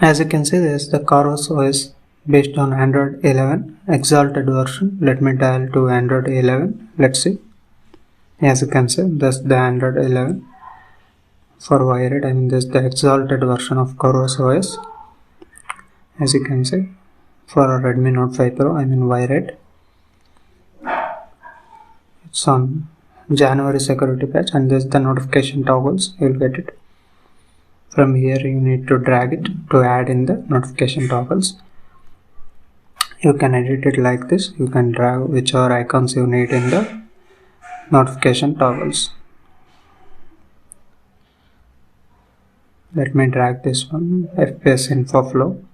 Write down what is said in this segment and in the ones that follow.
As you can see, this is the CorOS OS based on Android 11 exalted version. Let me dial to Android 11. Let's see. As you can see, this is the Android 11 for wired. I mean, this is the exalted version of CorOS OS. As you can see, for a Redmi Note 5 Pro, I mean wired. It's on January security patch, and this is the notification toggles. You will get it. From here you need to drag it to add in the notification toggles. You can edit it like this. You can drag whichever icons you need in the notification toggles. Let me drag this one, FPS info flow.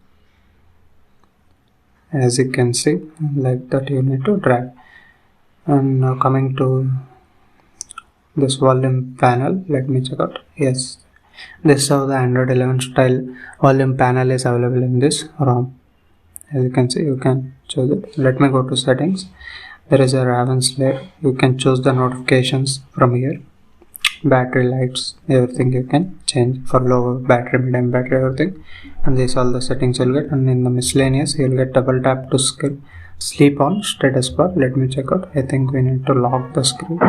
As you can see, like that you need to drag. And now coming to this volume panel, let me check out. Yes, this is how the Android 11 style volume panel is available in this ROM. As you can see, you can choose it. Let me go to settings. There is a Ravens layer. You can choose the notifications from here. Battery, lights, everything you can change for low battery, medium battery, everything. And these all the settings you'll get. And in the miscellaneous, you'll get double tap to sleep on status bar. Let me check out. I think we need to lock the screen.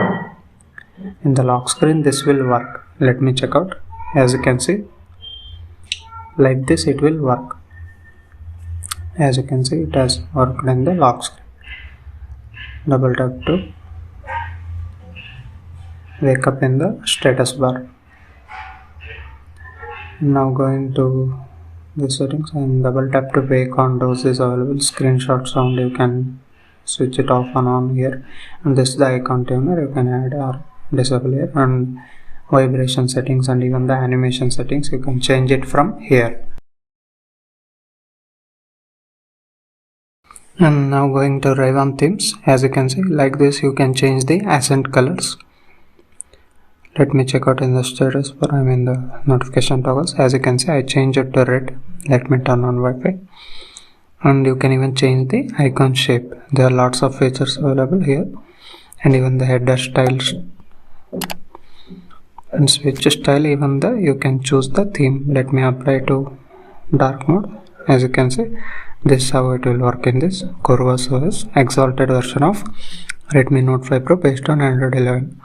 In the lock screen, this will work. Let me check out. As you can see, like this it will work. As you can see, it has worked in the lock screen. Double tap to wake up in the status bar. Now going to the settings and double tap to wake on dose is available. Screenshot sound, you can switch it off and on here. And this is the icon tuner, you can add or disable here. And vibration settings and even the animation settings, you can change it from here. And now going to Rayvan themes. As you can see, like this you can change the accent colors. Let me check out in the status bar, I'm in the notification toggles. As you can see, I changed it to red. Let me turn on Wi-Fi. And you can even change the icon shape. There are lots of features available here. And even the header styles and switch style, even the you can choose the theme. Let me apply to dark mode. As you can see, this is how it will work in this CorOS OS exalted version of Redmi Note 5 Pro based on Android 11.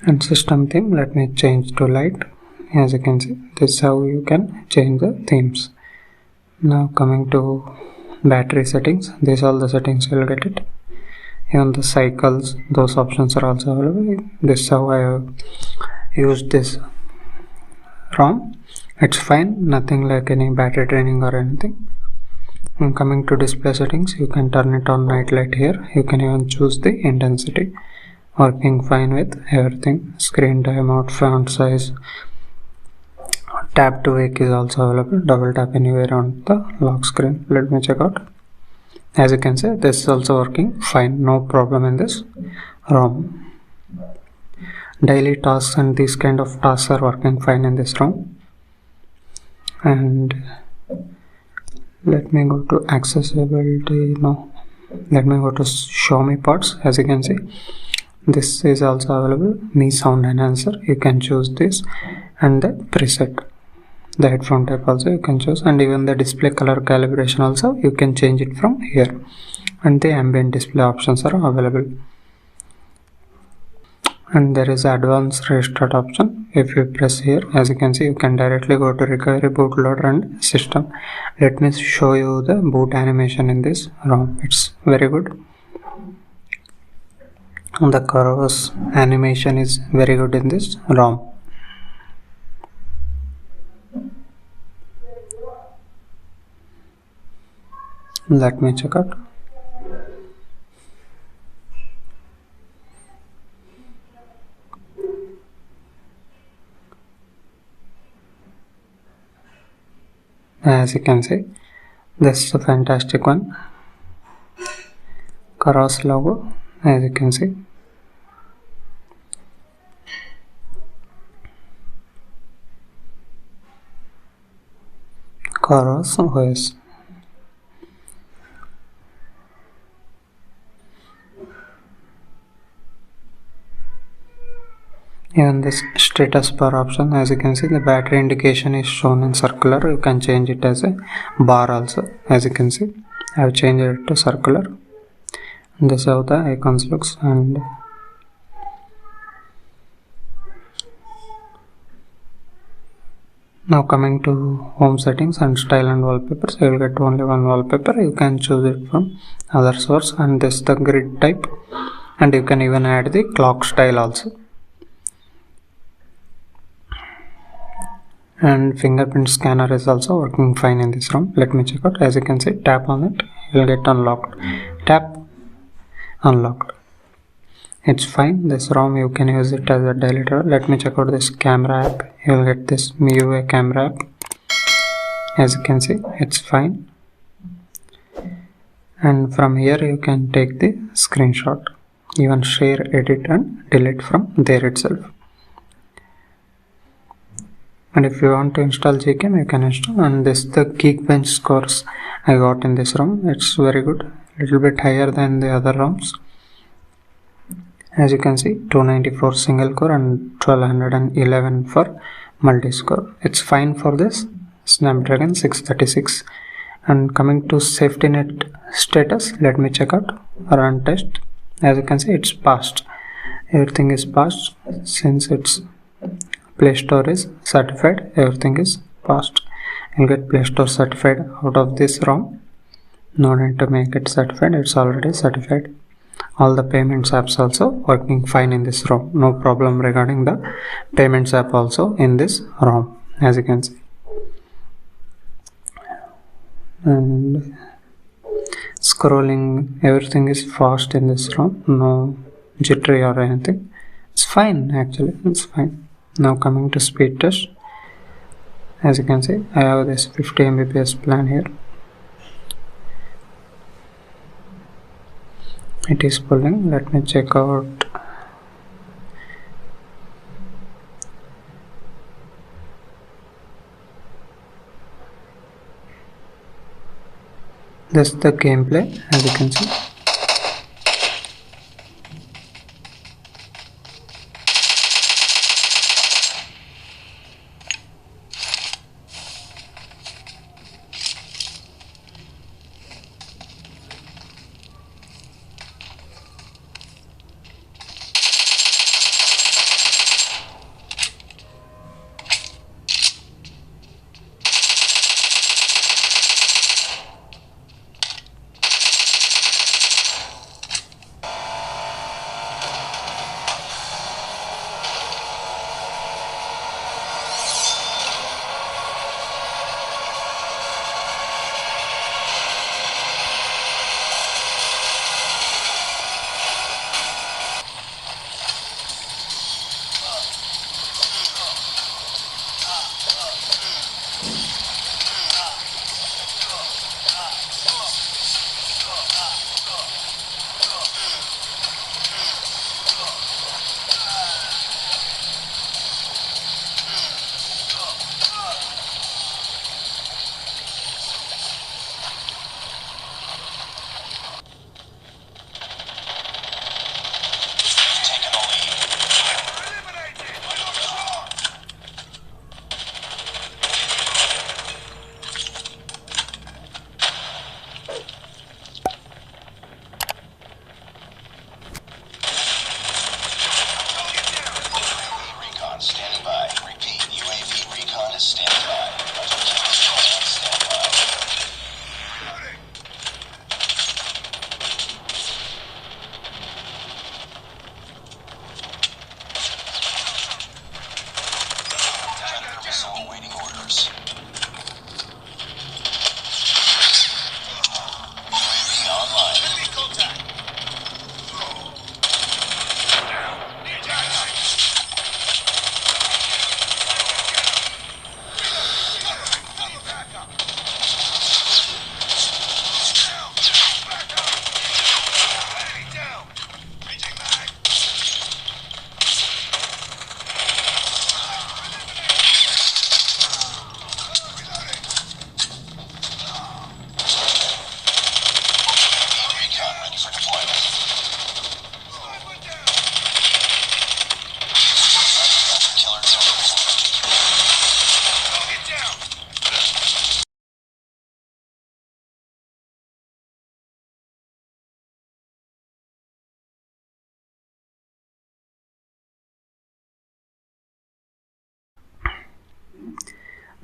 And system theme, let me change to light. As you can see, this is how you can change the themes. Now coming to battery settings, these are all the settings you will get it. Even the cycles, those options are also available. This is how I have used this ROM. It's fine, nothing like any battery draining or anything. And coming to display settings, you can turn it on night light here. You can even choose the intensity. Working fine with everything. Screen timeout, font size. Tap to wake is also available. Double tap anywhere on the lock screen. Let me check out. As you can see, this is also working fine. No problem in this ROM. Daily tasks and these kind of tasks are working fine in this ROM. And let me go to accessibility. No. Let me go to show me pods. As you can see, this is also available. Me sound enhancer, you can choose this, and the preset, the headphone type also you can choose, and even the display color calibration also you can change it from here. And the ambient display options are available. And there is advanced restart option. If you press here, as you can see, you can directly go to recovery, bootloader and system. Let me show you the boot animation in this ROM. It's very good. The CorOS animation is very good in this ROM. Let me check out. As you can see, this is a fantastic one. CorOS logo, as you can see. CorOS OS. Even this status bar option, as you can see, the battery indication is shown in circular. You can change it as a bar also. As you can see, I have changed it to circular. This is how the icons looks. And now coming to home settings and style and wallpapers, you will get only one wallpaper. You can choose it from other source, and this is the grid type, and you can even add the clock style also. And fingerprint scanner is also working fine in this ROM. Let me check out. As you can see, tap on it, you will get unlocked. Tap, unlocked. It's fine. This ROM you can use it as a daily driver. Let me check out this camera app. You will get this MIUI camera app. As you can see, it's fine. And from here you can take the screenshot, even share, edit and delete from there itself. And if you want to install Gcam, you can install. And this the Geekbench scores I got in this ROM. It's very good, little bit higher than the other ROMs. As you can see, 294 single core and 1211 for multi-core. It's fine for this Snapdragon 636. And coming to safety net status, let me check out, run test. As you can see, it's passed. Everything is passed since it's Play Store is certified. Everything is passed. You'll get Play Store certified out of this ROM. No need to make it certified. It's already certified. All the payments apps also working fine in this ROM. No problem regarding the payments app also in this ROM, as you can see. And scrolling, everything is fast in this ROM. No jittery or anything. It's fine actually. It's fine. Now coming to speed test, as you can see, I have this 50 Mbps plan here. It is pulling. Let me check out. This is the gameplay, as you can see.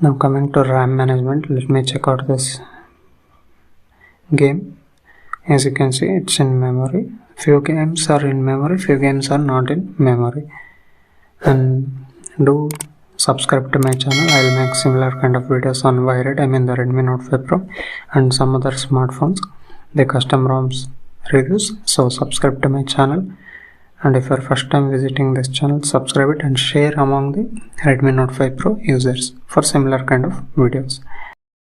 Now coming to RAM management, let me check out this game. As you can see, it's in memory. Few games are in memory, few games are not in memory. And do subscribe to my channel. I'll make similar kind of videos on Wired, I mean the Redmi Note 5 Pro and some other smartphones, the custom ROMs reviews. So subscribe to my channel, and if you're first time visiting this channel, subscribe it and share among the Redmi Note 5 Pro users for similar kind of videos.